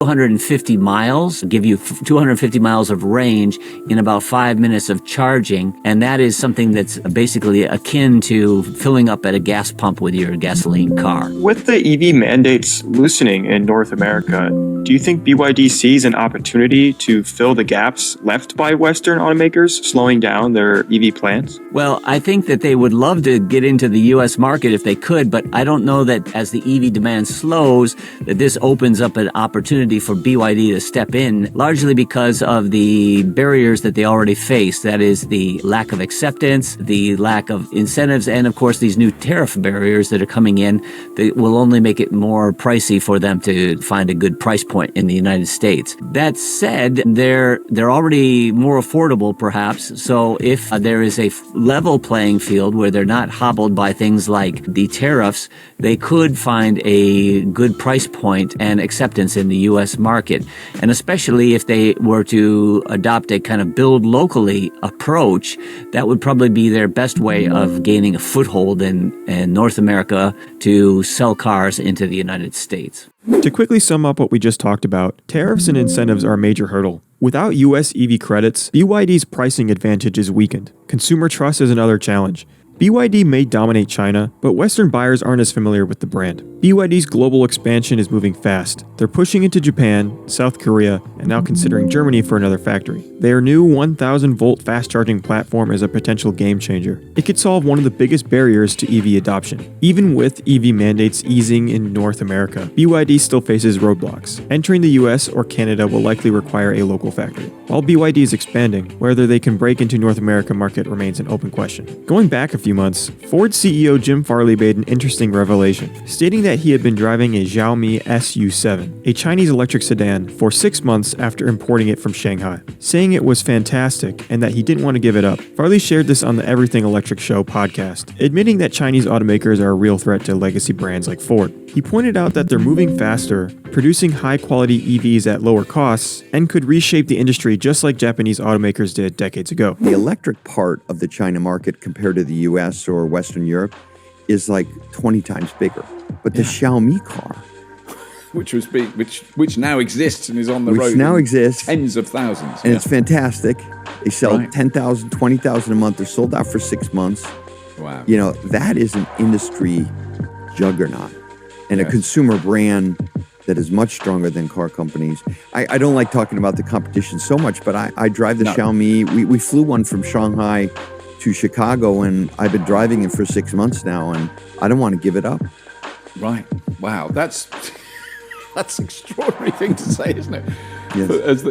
250 miles, give you 250 miles of range in about 5 minutes of charging. And that is something that's basically akin to filling up at a gas pump with your gasoline car. With the EV mandates loosening in North America, do you think BYD sees an opportunity to fill the gaps left by Western automakers, slowing down their EV plans? Well, I think that they would love to get into the U.S. market if they could, but I don't know that as the EV demand slows, that this opens up an opportunity for BYD to step in, largely because of the barriers that they already face. That is the lack of acceptance, the lack of incentives, and of course these new tariff barriers that are coming in that will only make it more pricey for them to find a good price point in the United States. That said, they're already more affordable perhaps, so if there is a level playing field where they're not hobbled by things like the tariffs, they could find a good price point and acceptance in the U.S. market. And especially if they were to adopt a kind of build locally approach, that would probably be their best way of gaining a foothold in North America to sell cars into the United States. To quickly sum up what we just talked about, tariffs and incentives are a major hurdle. Without U.S. EV credits, BYD's pricing advantage is weakened. Consumer trust is another challenge. BYD may dominate China, but Western buyers aren't as familiar with the brand. BYD's global expansion is moving fast. They're pushing into Japan, South Korea, and now considering Germany for another factory. Their new 1,000-volt fast-charging platform is a potential game changer. It could solve one of the biggest barriers to EV adoption. Even with EV mandates easing in North America, BYD still faces roadblocks. Entering the US or Canada will likely require a local factory. While BYD is expanding, whether they can break into North America market remains an open question. Going back a few months, Ford CEO Jim Farley made an interesting revelation, stating that he had been driving a Xiaomi SU7, a Chinese electric sedan, for 6 months after importing it from Shanghai, saying it was fantastic and that he didn't want to give it up. Farley shared this on the Everything Electric Show podcast, admitting that Chinese automakers are a real threat to legacy brands like Ford. He pointed out that they're moving faster, producing high-quality EVs at lower costs, and could reshape the industry just like Japanese automakers did decades ago. The electric part of the China market compared to the US or Western Europe is like 20 times bigger. But the Xiaomi car, which now exists and is on the road. Which now exists. Tens of thousands. And it's fantastic. They sell 10,000, 20,000 a month. They're sold out for 6 months. Wow. You know, that is an industry juggernaut and a consumer brand that is much stronger than car companies. I don't like talking about the competition so much, but I drive the Xiaomi. We flew one from Shanghai to Chicago, and I've been driving it for 6 months now, and I don't want to give it up. Right. Wow. That's an extraordinary thing to say, isn't it? Yes.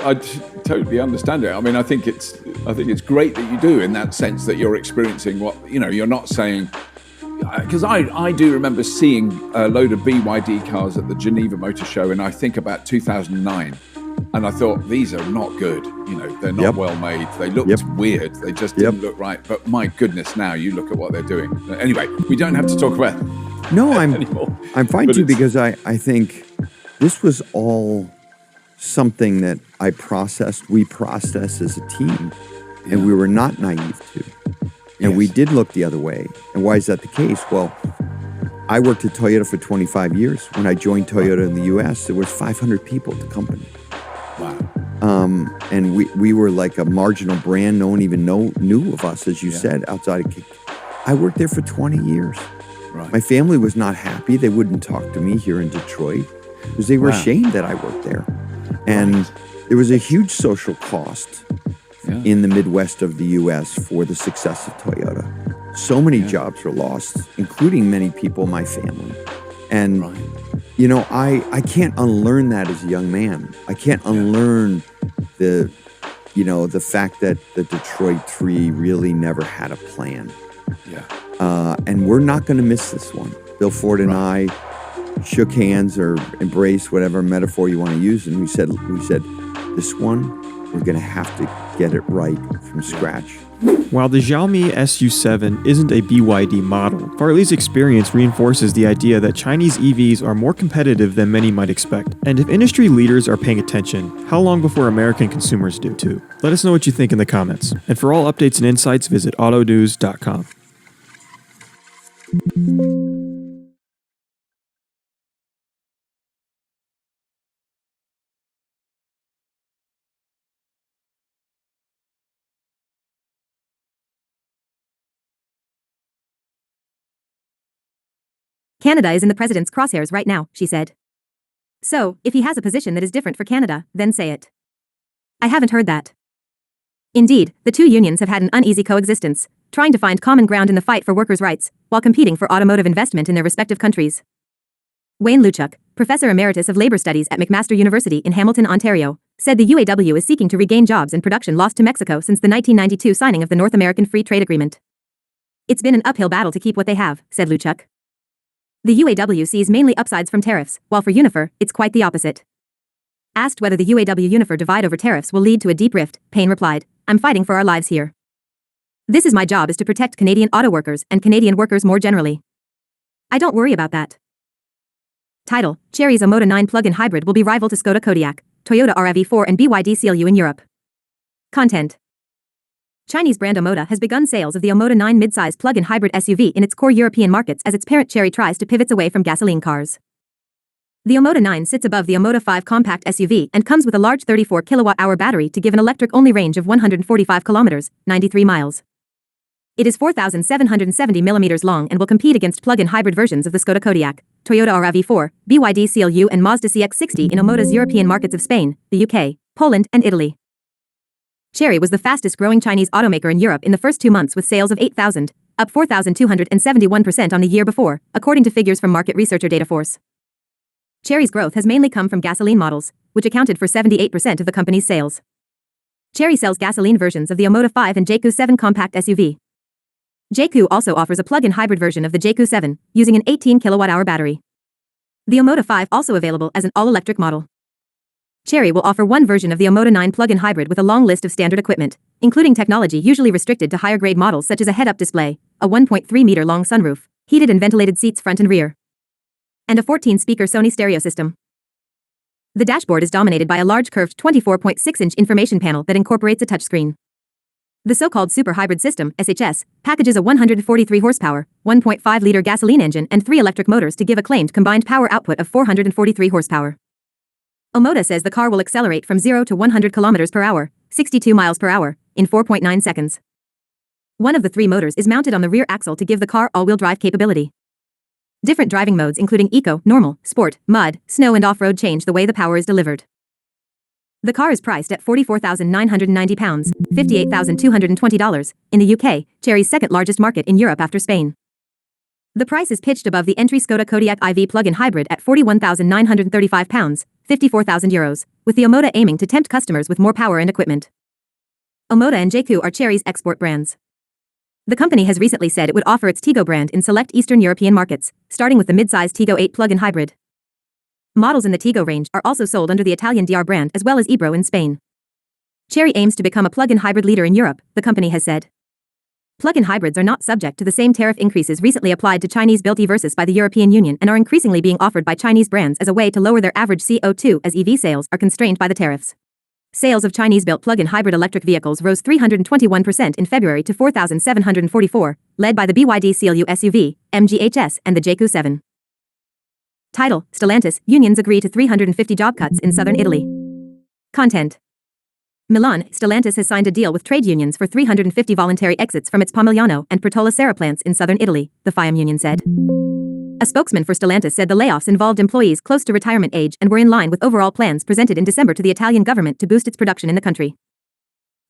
I totally understand it. I mean, I think it's great that you do, in that sense that you're experiencing what, you're not saying, because I do remember seeing a load of BYD cars at the Geneva Motor Show, and I think about 2009. And I thought, these are not good. They're not well made. They looked weird. They just didn't look right. But my goodness, now you look at what they're doing. Anyway, we don't have to talk about anymore. I'm fine too, because I think this was all something that we processed as a team, and we were not naive to. And we did look the other way. And why is that the case? Well, I worked at Toyota for 25 years. When I joined Toyota in the US, there was 500 people at the company. Wow. And we were like a marginal brand. No one even knew of us, as you said, outside of I worked there for 20 years. Right. My family was not happy. They wouldn't talk to me here in Detroit because they were ashamed that I worked there. And there was a huge social cost in the Midwest of the U.S. for the success of Toyota. So many jobs were lost, including many people in my family. And, I can't unlearn that as a young man. I can't unlearn the fact that the Detroit 3 really never had a plan. Yeah. And we're not going to miss this one. Bill Ford and I shook hands, or embraced, whatever metaphor you want to use, and we said, this one, we're going to have to get it right from scratch. While the Xiaomi SU7 isn't a BYD model, Farley's experience reinforces the idea that Chinese EVs are more competitive than many might expect. And if industry leaders are paying attention, how long before American consumers do too? Let us know what you think in the comments. And for all updates and insights, visit autonews.com. Canada is in the president's crosshairs right now, she said. So, if he has a position that is different for Canada, then say it. I haven't heard that. Indeed, the two unions have had an uneasy coexistence, trying to find common ground in the fight for workers' rights, while competing for automotive investment in their respective countries. Wayne Luchuk, Professor Emeritus of Labor Studies at McMaster University in Hamilton, Ontario, said the UAW is seeking to regain jobs and production lost to Mexico since the 1992 signing of the North American Free Trade Agreement. It's been an uphill battle to keep what they have, said Luchuk. The UAW sees mainly upsides from tariffs, while for Unifor, it's quite the opposite. Asked whether the UAW-Unifor divide over tariffs will lead to a deep rift, Payne replied, I'm fighting for our lives here. This is my job, is to protect Canadian auto workers and Canadian workers more generally. I don't worry about that. Title: Chery's Omoda 9 plug-in hybrid will be rival to Skoda Kodiaq, Toyota RAV4 and BYD CLU in Europe. Content: Chinese brand Omoda has begun sales of the Omoda 9 midsize plug-in hybrid SUV in its core European markets as its parent Chery tries to pivot away from gasoline cars. The Omoda 9 sits above the Omoda 5 compact SUV and comes with a large 34 kilowatt-hour battery to give an electric-only range of 145 kilometers, 93 miles. It is 4,770 millimeters long and will compete against plug-in hybrid versions of the Skoda Kodiaq, Toyota RAV4, BYD CLU and Mazda CX-60 in Omoda's European markets of Spain, the UK, Poland and Italy. Chery was the fastest-growing Chinese automaker in Europe in the first 2 months with sales of 8,000, up 4,271% on the year before, according to figures from market researcher Dataforce. Chery's growth has mainly come from gasoline models, which accounted for 78% of the company's sales. Chery sells gasoline versions of the Omoda 5 and JQ 7 compact SUV. JQ also offers a plug-in hybrid version of the JQ 7, using an 18 kilowatt-hour battery. The Omoda 5 also available as an all-electric model. Chery will offer one version of the Omoda 9 plug-in hybrid with a long list of standard equipment, including technology usually restricted to higher-grade models such as a head-up display, a 1.3-meter-long sunroof, heated and ventilated seats front and rear, and a 14-speaker Sony stereo system. The dashboard is dominated by a large curved 24.6-inch information panel that incorporates a touchscreen. The so-called Super Hybrid System, SHS, packages a 143 horsepower, 1.5-liter gasoline engine and 3 electric motors to give a claimed combined power output of 443 horsepower. Omoda says the car will accelerate from 0 to 100 kilometers per hour, 62 miles per hour, in 4.9 seconds. One of the 3 motors is mounted on the rear axle to give the car all-wheel drive capability. Different driving modes including Eco, Normal, Sport, Mud, Snow and Off-Road change the way the power is delivered. The car is priced at £44,990, $58,220, in the UK, Chery's second-largest market in Europe after Spain. The price is pitched above the entry Skoda Kodiaq IV plug-in hybrid at £41,935, €54,000, with the Omoda aiming to tempt customers with more power and equipment. Omoda and JQ are Chery's export brands. The company has recently said it would offer its Tiggo brand in select Eastern European markets, starting with the mid-size Tiggo 8 plug-in hybrid. Models in the Tiggo range are also sold under the Italian DR brand as well as Ebro in Spain. Chery aims to become a plug-in hybrid leader in Europe, the company has said. Plug-in hybrids are not subject to the same tariff increases recently applied to Chinese-built e-Versys by the European Union and are increasingly being offered by Chinese brands as a way to lower their average CO2 as EV sales are constrained by the tariffs. Sales of Chinese-built plug-in hybrid electric vehicles rose 321% in February to 4,744, led by the BYD CLU SUV, MGHS, and the JQ 7. Title: Stellantis, unions agree to 350 job cuts in southern Italy. Content: Milan, Stellantis has signed a deal with trade unions for 350 voluntary exits from its Pomigliano and Pertola Serra plants in southern Italy, the FIAM union said. A spokesman for Stellantis said the layoffs involved employees close to retirement age and were in line with overall plans presented in December to the Italian government to boost its production in the country.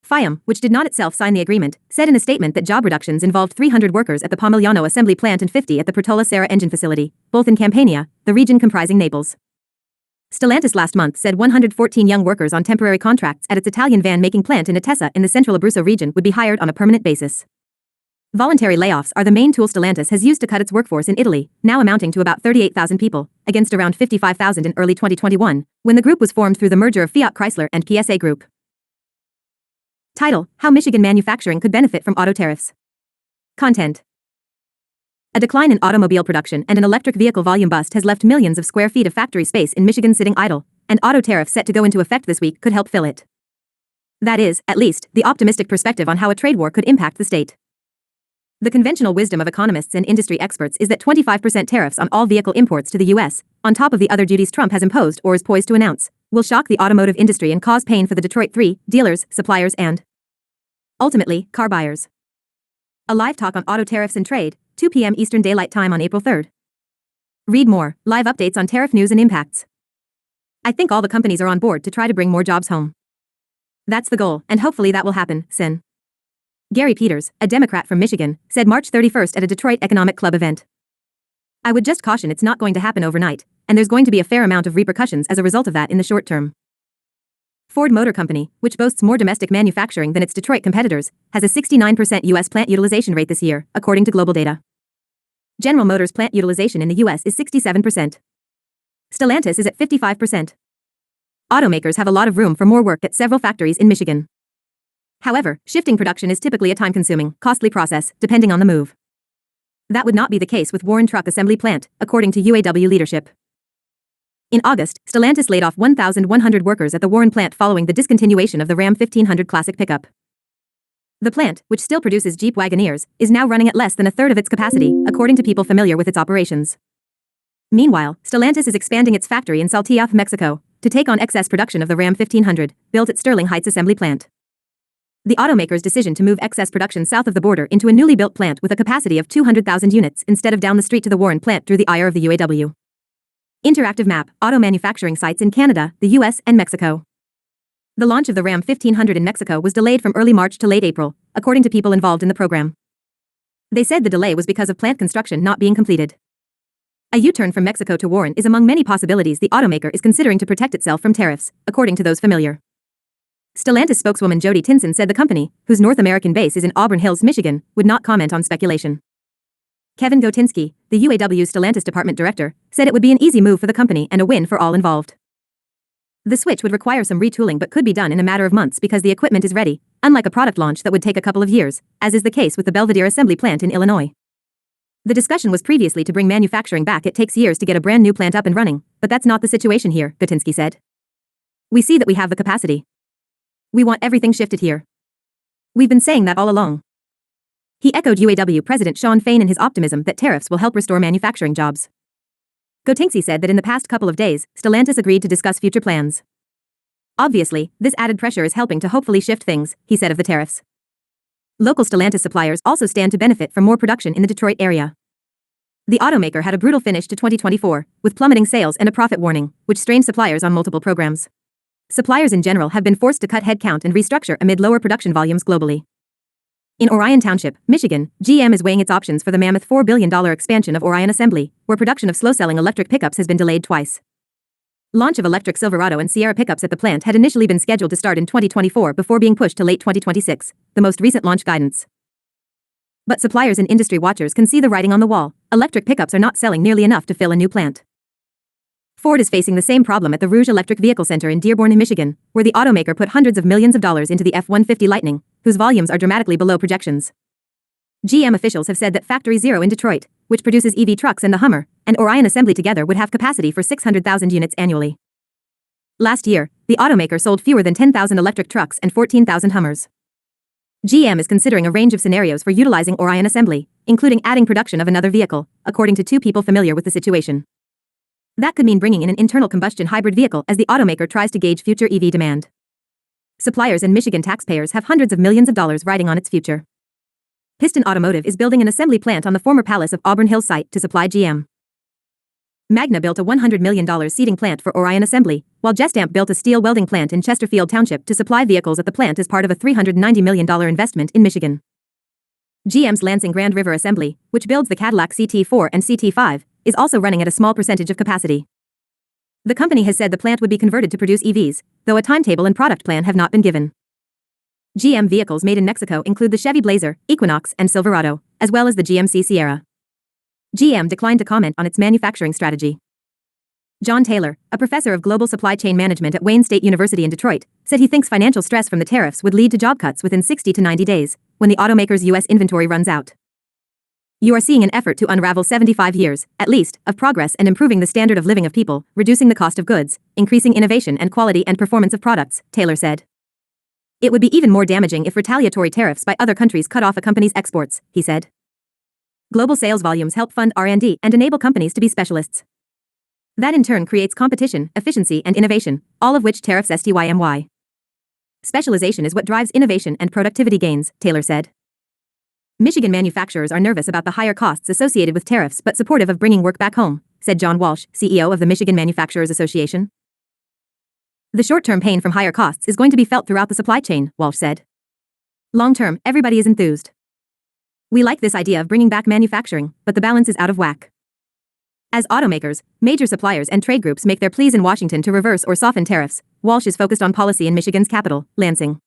FIAM, which did not itself sign the agreement, said in a statement that job reductions involved 300 workers at the Pomigliano assembly plant and 50 at the Pertola Serra engine facility, both in Campania, the region comprising Naples. Stellantis last month said 114 young workers on temporary contracts at its Italian van-making plant in Atessa in the central Abruzzo region would be hired on a permanent basis. Voluntary layoffs are the main tool Stellantis has used to cut its workforce in Italy, now amounting to about 38,000 people, against around 55,000 in early 2021, when the group was formed through the merger of Fiat Chrysler and PSA Group. Title: How Michigan manufacturing could benefit from auto tariffs. Content: A decline in automobile production and an electric vehicle volume bust has left millions of square feet of factory space in Michigan sitting idle, and auto tariffs set to go into effect this week could help fill it. That is, at least, the optimistic perspective on how a trade war could impact the state. The conventional wisdom of economists and industry experts is that 25% tariffs on all vehicle imports to the U.S., on top of the other duties Trump has imposed or is poised to announce, will shock the automotive industry and cause pain for the Detroit 3, dealers, suppliers and, ultimately, car buyers. A live talk on auto tariffs and trade, 2 p.m. Eastern Daylight Time on April 3. Read more, live updates on tariff news and impacts. I think all the companies are on board to try to bring more jobs home. That's the goal, and hopefully that will happen, Sen. Gary Peters, a Democrat from Michigan, said March 31st at a Detroit Economic Club event. I would just caution it's not going to happen overnight, and there's going to be a fair amount of repercussions as a result of that in the short term. Ford Motor Company, which boasts more domestic manufacturing than its Detroit competitors, has a 69% U.S. plant utilization rate this year, according to global data. General Motors plant utilization in the U.S. is 67%. Stellantis is at 55%. Automakers have a lot of room for more work at several factories in Michigan. However, shifting production is typically a time-consuming, costly process, depending on the move. That would not be the case with Warren Truck Assembly Plant, according to UAW leadership. In August, Stellantis laid off 1,100 workers at the Warren plant following the discontinuation of the Ram 1500 Classic pickup. The plant, which still produces Jeep Wagoneers, is now running at less than a third of its capacity, according to people familiar with its operations. Meanwhile, Stellantis is expanding its factory in Saltillo, Mexico, to take on excess production of the Ram 1500, built at Sterling Heights Assembly Plant. The automaker's decision to move excess production south of the border into a newly built plant with a capacity of 200,000 units instead of down the street to the Warren plant drew the ire of the UAW. Interactive map, auto manufacturing sites in Canada, the US, and Mexico. The launch of the Ram 1500 in Mexico was delayed from early March to late April, according to people involved in the program. They said the delay was because of plant construction not being completed. A U-turn from Mexico to Warren is among many possibilities the automaker is considering to protect itself from tariffs, according to those familiar. Stellantis spokeswoman Jody Tinson said the company, whose North American base is in Auburn Hills, Michigan, would not comment on speculation. Kevin Gotinsky, the UAW Stellantis department director, said it would be an easy move for the company and a win for all involved. The switch would require some retooling but could be done in a matter of months because the equipment is ready, unlike a product launch that would take a couple of years, as is the case with the Belvidere assembly plant in Illinois. The discussion was previously to bring manufacturing back. It takes years to get a brand new plant up and running, but that's not the situation here, Gotinsky said. We see that we have the capacity. We want everything shifted here. We've been saying that all along. He echoed UAW President Shawn Fain in his optimism that tariffs will help restore manufacturing jobs. Gotinsky said that in the past couple of days, Stellantis agreed to discuss future plans. Obviously, this added pressure is helping to hopefully shift things, he said of the tariffs. Local Stellantis suppliers also stand to benefit from more production in the Detroit area. The automaker had a brutal finish to 2024, with plummeting sales and a profit warning, which strained suppliers on multiple programs. Suppliers in general have been forced to cut headcount and restructure amid lower production volumes globally. In Orion Township, Michigan, GM is weighing its options for the mammoth $4 billion expansion of Orion Assembly, where production of slow-selling electric pickups has been delayed twice. Launch of electric Silverado and Sierra pickups at the plant had initially been scheduled to start in 2024 before being pushed to late 2026, the most recent launch guidance. But suppliers and industry watchers can see the writing on the wall. Electric pickups are not selling nearly enough to fill a new plant. Ford is facing the same problem at the Rouge Electric Vehicle Center in Dearborn, Michigan, where the automaker put hundreds of millions of dollars into the F-150 Lightning, whose volumes are dramatically below projections. GM officials have said that Factory Zero in Detroit, which produces EV trucks and the Hummer, and Orion Assembly together would have capacity for 600,000 units annually. Last year, the automaker sold fewer than 10,000 electric trucks and 14,000 Hummers. GM is considering a range of scenarios for utilizing Orion Assembly, including adding production of another vehicle, according to two people familiar with the situation. That could mean bringing in an internal combustion hybrid vehicle as the automaker tries to gauge future EV demand. Suppliers and Michigan taxpayers have hundreds of millions of dollars riding on its future. Piston Automotive is building an assembly plant on the former Palace of Auburn Hills site to supply GM. Magna built a $100 million seating plant for Orion Assembly, while Gestamp built a steel welding plant in Chesterfield Township to supply vehicles at the plant as part of a $390 million investment in Michigan. GM's Lansing Grand River Assembly, which builds the Cadillac CT4 and CT5, is also running at a small percentage of capacity. The company has said the plant would be converted to produce EVs, though a timetable and product plan have not been given. GM vehicles made in Mexico include the Chevy Blazer, Equinox, and Silverado, as well as the GMC Sierra. GM declined to comment on its manufacturing strategy. John Taylor, a professor of global supply chain management at Wayne State University in Detroit, said he thinks financial stress from the tariffs would lead to job cuts within 60 to 90 days, when the automaker's U.S. inventory runs out. You are seeing an effort to unravel 75 years, at least, of progress and improving the standard of living of people, reducing the cost of goods, increasing innovation and quality and performance of products, Taylor said. It would be even more damaging if retaliatory tariffs by other countries cut off a company's exports, he said. Global sales volumes help fund R&D and enable companies to be specialists. That in turn creates competition, efficiency, and innovation, all of which tariffs STYMY. Specialization is what drives innovation and productivity gains, Taylor said. Michigan manufacturers are nervous about the higher costs associated with tariffs but supportive of bringing work back home, said John Walsh, CEO of the Michigan Manufacturers Association. The short-term pain from higher costs is going to be felt throughout the supply chain, Walsh said. Long-term, everybody is enthused. We like this idea of bringing back manufacturing, but the balance is out of whack. As automakers, major suppliers and trade groups make their pleas in Washington to reverse or soften tariffs, Walsh is focused on policy in Michigan's capital, Lansing.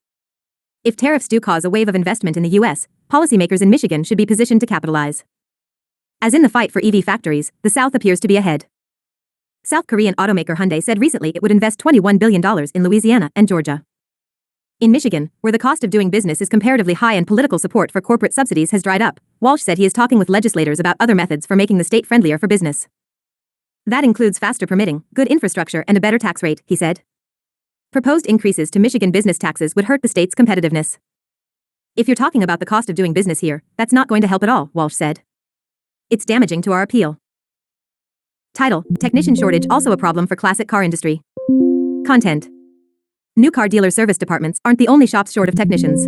If tariffs do cause a wave of investment in the U.S., policymakers in Michigan should be positioned to capitalize. As in the fight for EV factories, the South appears to be ahead. South Korean automaker Hyundai said recently it would invest $21 billion in Louisiana and Georgia. In Michigan, where the cost of doing business is comparatively high and political support for corporate subsidies has dried up, Walsh said he is talking with legislators about other methods for making the state friendlier for business. That includes faster permitting, good infrastructure, and a better tax rate, he said. Proposed increases to Michigan business taxes would hurt the state's competitiveness. If you're talking about the cost of doing business here, that's not going to help at all, Walsh said. It's damaging to our appeal. Title: Technician shortage also a problem for classic car industry. Content: New car dealer service departments aren't the only shops short of technicians.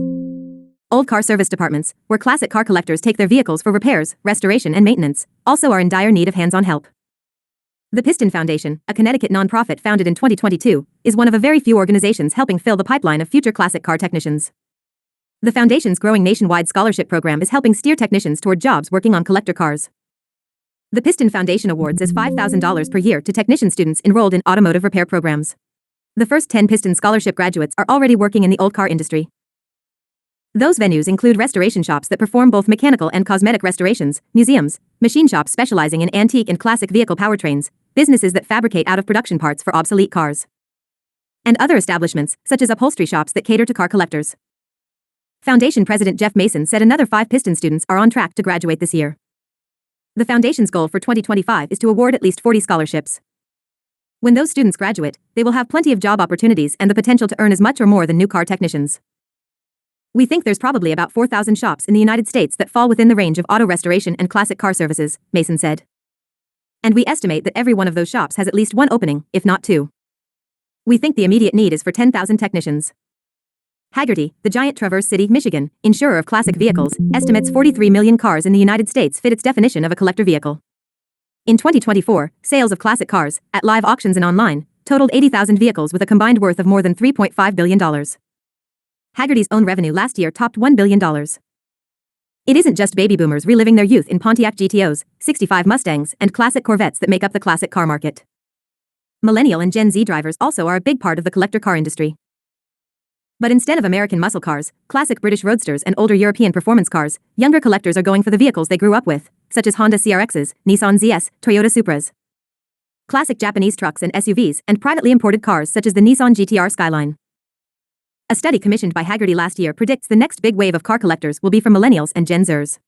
Old car service departments, where classic car collectors take their vehicles for repairs, restoration, and maintenance, also are in dire need of hands-on help. The Piston Foundation, a Connecticut nonprofit founded in 2022, is one of a very few organizations helping fill the pipeline of future classic car technicians. The foundation's growing nationwide scholarship program is helping steer technicians toward jobs working on collector cars. The Piston Foundation awards as $5,000 per year to technician students enrolled in automotive repair programs. The first 10 Piston Scholarship graduates are already working in the old car industry. Those venues include restoration shops that perform both mechanical and cosmetic restorations, museums, machine shops specializing in antique and classic vehicle powertrains, businesses that fabricate out-of-production parts for obsolete cars, and other establishments, such as upholstery shops that cater to car collectors. Foundation President Jeff Mason said another 5 Piston students are on track to graduate this year. The foundation's goal for 2025 is to award at least 40 scholarships. When those students graduate, they will have plenty of job opportunities and the potential to earn as much or more than new car technicians. We think there's probably about 4,000 shops in the United States that fall within the range of auto restoration and classic car services, Mason said. And we estimate that every one of those shops has at least one opening, if not 2. We think the immediate need is for 10,000 technicians. Hagerty, the giant Traverse City, Michigan, insurer of classic vehicles, estimates 43 million cars in the United States fit its definition of a collector vehicle. In 2024, sales of classic cars, at live auctions and online, totaled 80,000 vehicles with a combined worth of more than $3.5 billion. Hagerty's own revenue last year topped $1 billion. It isn't just baby boomers reliving their youth in Pontiac GTOs, 65 Mustangs, and classic Corvettes that make up the classic car market. Millennial and Gen Z drivers also are a big part of the collector car industry. But instead of American muscle cars, classic British roadsters, and older European performance cars, younger collectors are going for the vehicles they grew up with, such as Honda CRXs, Nissan ZS, Toyota Supras, classic Japanese trucks and SUVs, and privately imported cars such as the Nissan GT-R Skyline. A study commissioned by Hagerty last year predicts the next big wave of car collectors will be from millennials and Gen Zers.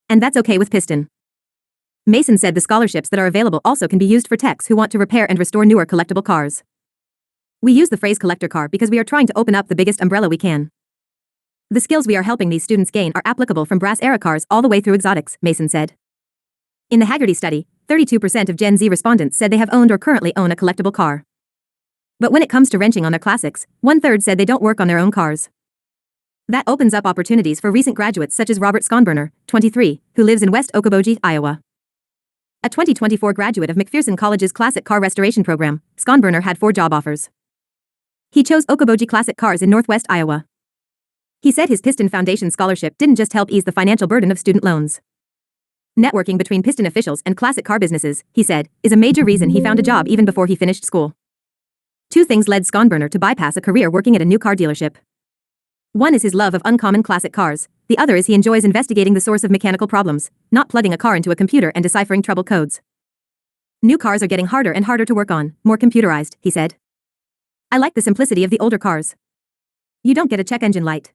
And that's okay with Piston. Mason said the scholarships that are available also can be used for techs who want to repair and restore newer collectible cars. We use the phrase collector car because we are trying to open up the biggest umbrella we can. The skills we are helping these students gain are applicable from brass-era cars all the way through exotics, Mason said. In the Hagerty study, 32% of Gen Z respondents said they have owned or currently own a collectible car. But when it comes to wrenching on their classics, 1/3 said they don't work on their own cars. That opens up opportunities for recent graduates such as Robert Skonberner, 23, who lives in West Okoboji, Iowa. A 2024 graduate of McPherson College's Classic Car Restoration Program, Skonberner had 4 job offers. He chose Okoboji Classic Cars in Northwest Iowa. He said his Piston Foundation scholarship didn't just help ease the financial burden of student loans. Networking between Piston officials and classic car businesses, he said, is a major reason he found a job even before he finished school. 2 things led Skonberner to bypass a career working at a new car dealership. One is his love of uncommon classic cars, the other is he enjoys investigating the source of mechanical problems, not plugging a car into a computer and deciphering trouble codes. New cars are getting harder and harder to work on, more computerized, he said. I like the simplicity of the older cars. You don't get a check engine light.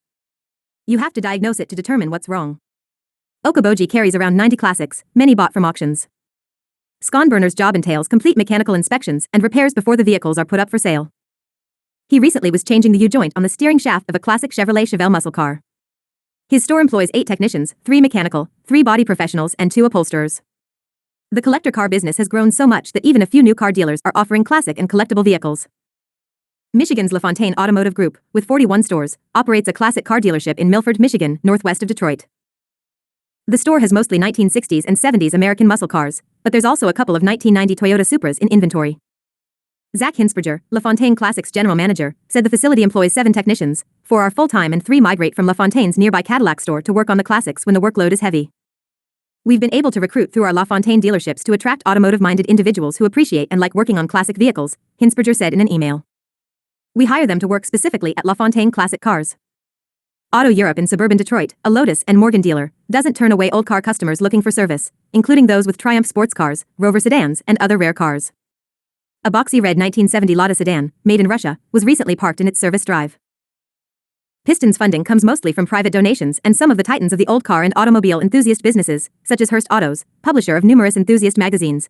You have to diagnose it to determine what's wrong. Okoboji carries around 90 classics, many bought from auctions. Skonberner's job entails complete mechanical inspections and repairs before the vehicles are put up for sale. He recently was changing the U-joint on the steering shaft of a classic Chevrolet Chevelle muscle car. His store employs 8 technicians, 3 mechanical, 3 body professionals, and 2 upholsterers. The collector car business has grown so much that even a few new car dealers are offering classic and collectible vehicles. Michigan's LaFontaine Automotive Group, with 41 stores, operates a classic car dealership in Milford, Michigan, northwest of Detroit. The store has mostly 1960s and 70s American muscle cars, but there's also a couple of 1990 Toyota Supras in inventory. Zach Hinsberger, LaFontaine Classics general manager, said the facility employs 7 technicians, 4 are full-time and 3 migrate from LaFontaine's nearby Cadillac store to work on the Classics when the workload is heavy. We've been able to recruit through our LaFontaine dealerships to attract automotive-minded individuals who appreciate and like working on classic vehicles, Hinsberger said in an email. We hire them to work specifically at LaFontaine Classic Cars. Auto Europe in suburban Detroit, a Lotus and Morgan dealer, doesn't turn away old car customers looking for service, including those with Triumph sports cars, Rover sedans, and other rare cars. A boxy red 1970 Lada sedan, made in Russia, was recently parked in its service drive. Piston's funding comes mostly from private donations and some of the titans of the old car and automobile enthusiast businesses, such as Hearst Autos, publisher of numerous enthusiast magazines,